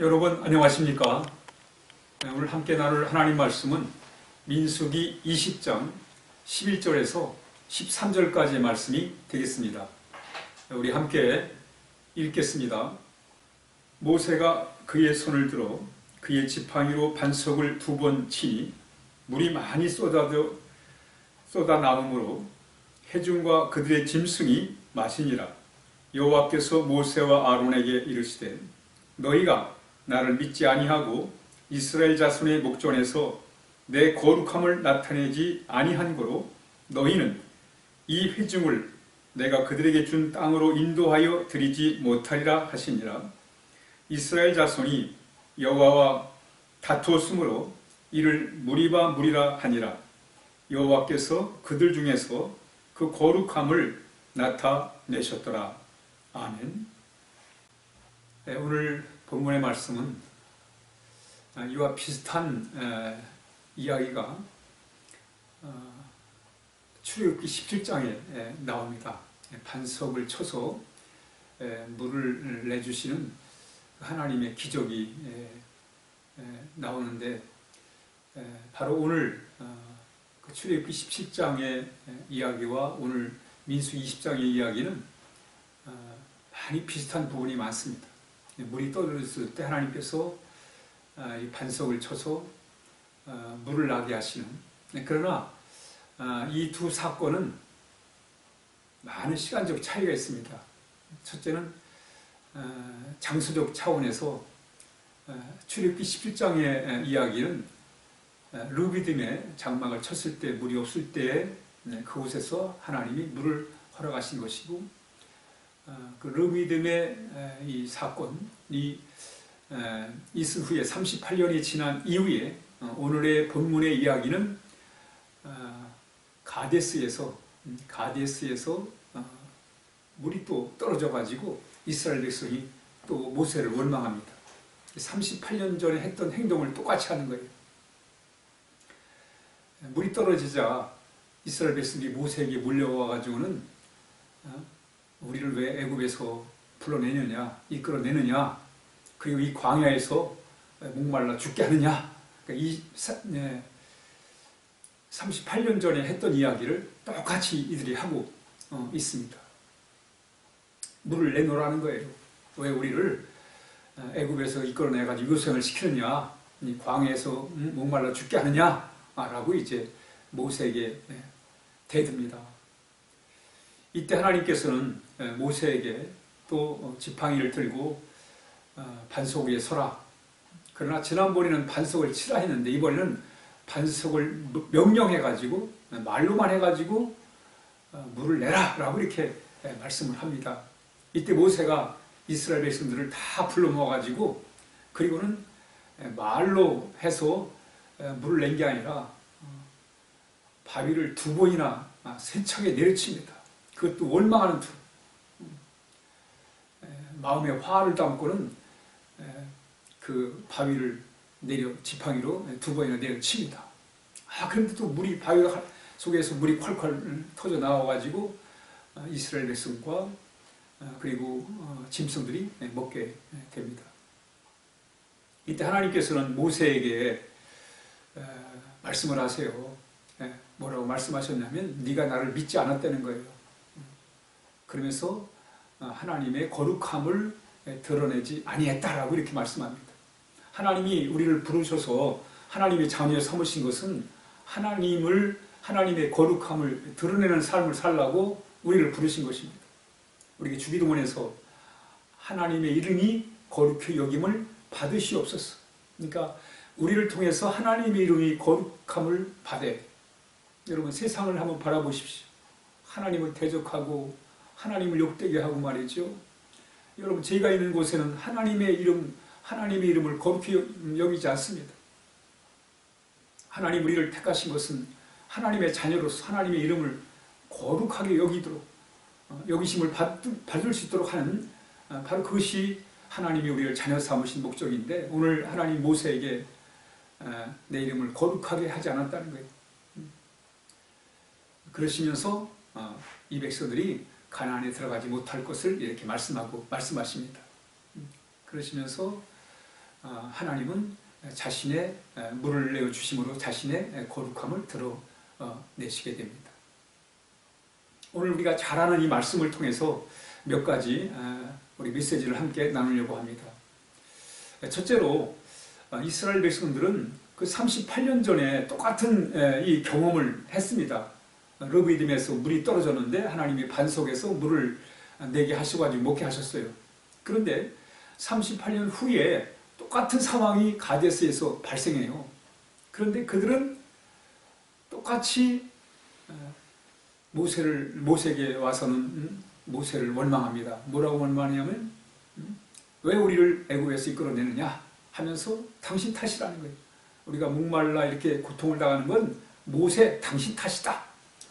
여러분 안녕하십니까? 오늘 함께 나눌 하나님 말씀은 민수기 20장 11절에서 13절까지의 말씀이 되겠습니다. 우리 함께 읽겠습니다. 모세가 그의 손을 들어 그의 지팡이로 반석을 2번 치니 물이 많이 쏟아나오므로 회중과 그들의 짐승이 마시니라. 여호와께서 모세와 아론에게 이르시되 너희가 나를 믿지 아니하고 이스라엘 자손의 목전에서 내 거룩함을 나타내지 아니한 거로 너희는 이 회중을 내가 그들에게 준 땅으로 인도하여 드리지 못하리라 하시니라. 이스라엘 자손이 여호와와 다투었으므로 이를 무리바 무리라 하니라. 여호와께서 그들 중에서 그 거룩함을 나타내셨더라. 아멘. 오늘 본문의 말씀은 이와 비슷한 이야기가 출애굽기 17장에 나옵니다. 반석을 쳐서 물을 내주시는 하나님의 기적이 나오는데 바로 오늘 출애굽기 17장의 이야기와 오늘 민수기 20장의 이야기는 많이 비슷한 부분이 많습니다. 물이 떨어졌을 때 하나님께서 이 반석을 쳐서 물을 나게 하시는, 그러나 이 두 사건은 많은 시간적 차이가 있습니다. 첫째는 장소적 차원에서 출애굽기 17장의 이야기는 르비딤의 장막을 쳤을 때 물이 없을 때 그곳에서 하나님이 물을 허락하신 것이고, 그 르비딤의 이 사건이 있은 후에 38년이 지난 이후에 오늘의 본문의 이야기는 가데스에서 물이 또 떨어져 가지고 이스라엘 백성이 또 모세를 원망합니다. 38년 전에 했던 행동을 똑같이 하는 거예요. 물이 떨어지자 이스라엘 백성이 모세에게 몰려와 가지고는 우리를 왜 애굽에서 불러내느냐, 이끌어내느냐, 그리고 이 광야에서 목말라 죽게 하느냐, 이 38년 전에 했던 이야기를 똑같이 이들이 하고 있습니다. 물을 내놓으라는 거예요. 왜 우리를 애굽에서 이끌어내가지고 유생을 시키느냐, 이 광야에서 목말라 죽게 하느냐 라고 이제 모세에게 대듭니다. 이때 하나님께서는 모세에게 또 지팡이를 들고 반석 위에 서라. 그러나 지난번에는 반석을 치라 했는데 이번에는 반석을 명령해가지고 말로만 해가지고 물을 내라 라고 이렇게 말씀을 합니다. 이때 모세가 이스라엘 백성들을 다 불러 모아가지고 그리고는 말로 해서 물을 낸 게 아니라 바위를 2번이나 세차게 내려칩니다. 그것도 원망하는 두 마음에 화를 담고는 그 바위를 지팡이로 2번이나 내려칩니다. 그런데 또 물이 바위 속에서 물이 콸콸 터져 나와가지고 이스라엘 백성과 그리고 짐승들이 먹게 됩니다. 이때 하나님께서는 모세에게 말씀을 하세요. 뭐라고 말씀하셨냐면 네가 나를 믿지 않았다는 거예요. 그러면서 하나님의 거룩함을 드러내지 아니했다라고 이렇게 말씀합니다. 하나님이 우리를 부르셔서 하나님의 자녀 삼으신 것은 하나님의 거룩함을 드러내는 삶을 살라고 우리를 부르신 것입니다. 우리 주기도문에서 하나님의 이름이 거룩히 여김을 받으시옵소서. 그러니까 우리를 통해서 하나님의 이름이 거룩함을 받아야 돼요. 여러분 세상을 한번 바라보십시오. 하나님을 대적하고 하나님을 욕되게 하고 말이죠. 여러분 제가 있는 곳에는 하나님의 이름을 거룩히 여기지 않습니다. 하나님 우리를 택하신 것은 하나님의 자녀로서 하나님의 이름을 거룩하게 여기도록 여기심을 받을 수 있도록 하는 바로 그것이 하나님이 우리를 자녀 삼으신 목적인데 오늘 하나님 모세에게 내 이름을 거룩하게 하지 않았다는 거예요. 그러시면서 이 백성들이 가나안에 들어가지 못할 것을 이렇게 말씀하십니다. 그러시면서 하나님은 자신의 물을 내어 주심으로 자신의 거룩함을 드러내시게 됩니다. 오늘 우리가 잘 아는 이 말씀을 통해서 몇 가지 우리 메시지를 함께 나누려고 합니다. 첫째로 이스라엘 백성들은 그 38년 전에 똑같은 이 경험을 했습니다. 르비딤에서 물이 떨어졌는데 하나님이 반석에서 물을 내게 하셔가지고 먹게 하셨어요. 그런데 38년 후에 똑같은 상황이 가데스에서 발생해요. 그런데 그들은 똑같이 모세에게 와서는 모세를 원망합니다. 뭐라고 원망하냐면 왜 우리를 애굽에서 이끌어내느냐 하면서 당신 탓이라는 거예요. 우리가 목말라 이렇게 고통을 당하는 건 모세 당신 탓이다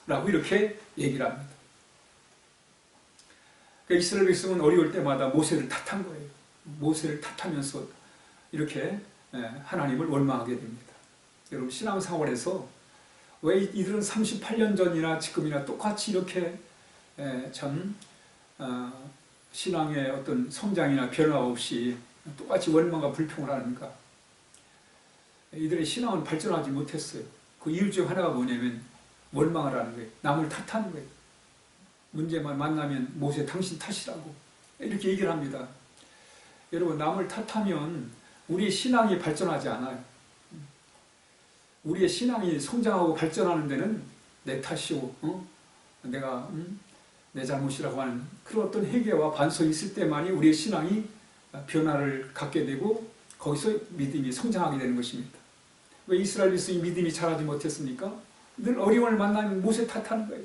라고 이렇게 얘기를 합니다. 그러니까 이스라엘 백성은 어려울 때마다 모세를 탓한 거예요. 모세를 탓하면서 이렇게 하나님을 원망하게 됩니다. 여러분 신앙생활에서 왜 이들은 38년 전이나 지금이나 똑같이 이렇게 참 신앙의 어떤 성장이나 변화 없이 똑같이 원망과 불평을 하는가? 이들의 신앙은 발전하지 못했어요. 그 이유 중 하나가 뭐냐면 원망을 하는 거예요. 남을 탓하는 거예요. 문제만 만나면 모세 당신 탓이라고 이렇게 얘기를 합니다. 여러분 남을 탓하면 우리의 신앙이 발전하지 않아요. 우리의 신앙이 성장하고 발전하는 데는 내 탓이고 내가 내 잘못이라고 하는 그런 어떤 회개와 반성이 있을 때만이 우리의 신앙이 변화를 갖게 되고 거기서 믿음이 성장하게 되는 것입니다. 왜 이스라엘 백성이 믿음이 자라지 못했습니까? 늘 어려움을 만나면 모세 탓하는 거예요.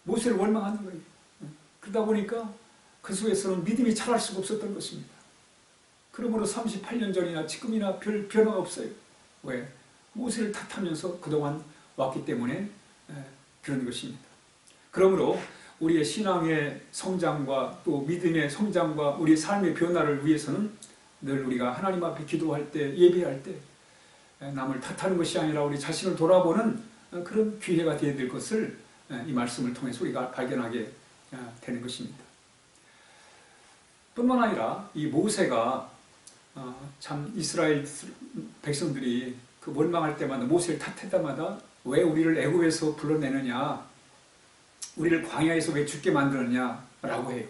모세를 원망하는 거예요. 그러다 보니까 그 속에서는 믿음이 자랄 수가 없었던 것입니다. 그러므로 38년 전이나 지금이나 별 변화가 없어요. 왜? 모세를 탓하면서 그동안 왔기 때문에 그런 것입니다. 그러므로 우리의 신앙의 성장과 또 믿음의 성장과 우리의 삶의 변화를 위해서는 늘 우리가 하나님 앞에 기도할 때, 예배할 때 남을 탓하는 것이 아니라 우리 자신을 돌아보는 그런 기회가 되어야 될 것을 이 말씀을 통해서 우리가 발견하게 되는 것입니다. 뿐만 아니라 이 모세가 참 이스라엘 백성들이 그 원망할 때마다 모세를 탓할 때마다 왜 우리를 애굽에서 불러내느냐, 우리를 광야에서 왜 죽게 만드느냐라고 해요.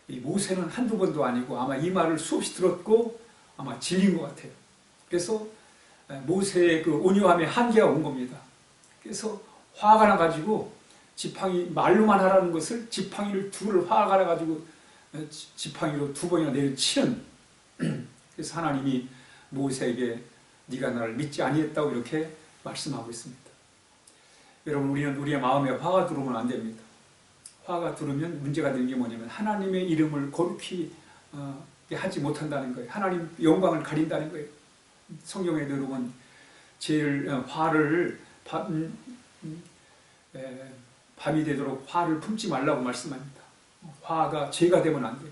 이 모세는 한두 번도 아니고 아마 이 말을 수없이 들었고 아마 질린 것 같아요. 그래서 모세의 그 온유함에 한계가 온 겁니다. 그래서 화가 나가지고 지팡이 말로만 하라는 것을 지팡이를 둘을 화가 나가지고 지팡이로 두 번이나 내려치는 그래서 하나님이 모세에게 네가 나를 믿지 아니했다고 이렇게 말씀하고 있습니다. 여러분 우리는 우리의 마음에 화가 들어오면 안 됩니다. 화가 들으면 문제가 되는 게 뭐냐면 하나님의 이름을 거룩히 하지 못한다는 거예요. 하나님 영광을 가린다는 거예요. 성경에 여러분 제일 화를 밤이 되도록 화를 품지 말라고 말씀합니다. 화가 죄가 되면 안 돼요.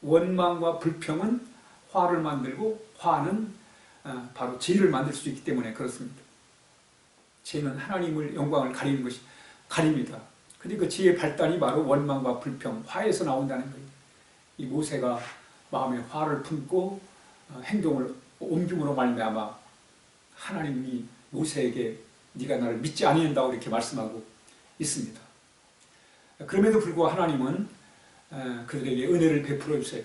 원망과 불평은 화를 만들고 화는 바로 죄를 만들 수 있기 때문에 그렇습니다. 죄는 하나님을 영광을 가리는 것이 가립니다. 근데 그 죄의 발단이 바로 원망과 불평, 화에서 나온다는 거예요. 이 모세가 마음에 화를 품고 행동을 옮김으로 말미암아 하나님이 모세에게 네가 나를 믿지 아니한다고 이렇게 말씀하고 있습니다. 그럼에도 불구하고 하나님은 그들에게 은혜를 베풀어 주세요.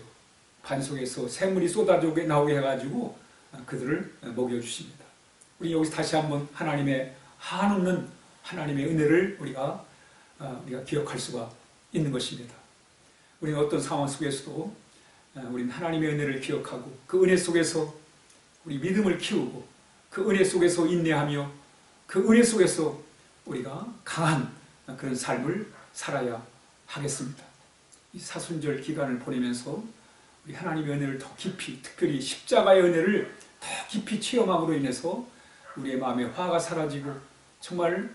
반석에서 샘물이 쏟아져 나오게 해가지고 그들을 먹여주십니다. 우리 여기서 다시 한번 하나님의 한없는 하나님의 은혜를 우리가 기억할 수가 있는 것입니다. 우리는 어떤 상황 속에서도 우리는 하나님의 은혜를 기억하고 그 은혜 속에서 우리 믿음을 키우고 그 은혜 속에서 인내하며 그 은혜 속에서 우리가 강한 그런 삶을 살아야 하겠습니다. 이 사순절 기간을 보내면서 우리 하나님의 은혜를 더 깊이, 특별히 십자가의 은혜를 더 깊이 체험함으로 인해서 우리의 마음에 화가 사라지고 정말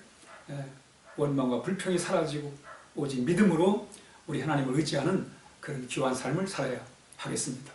원망과 불평이 사라지고 오직 믿음으로 우리 하나님을 의지하는 그런 귀한 삶을 살아야 하겠습니다.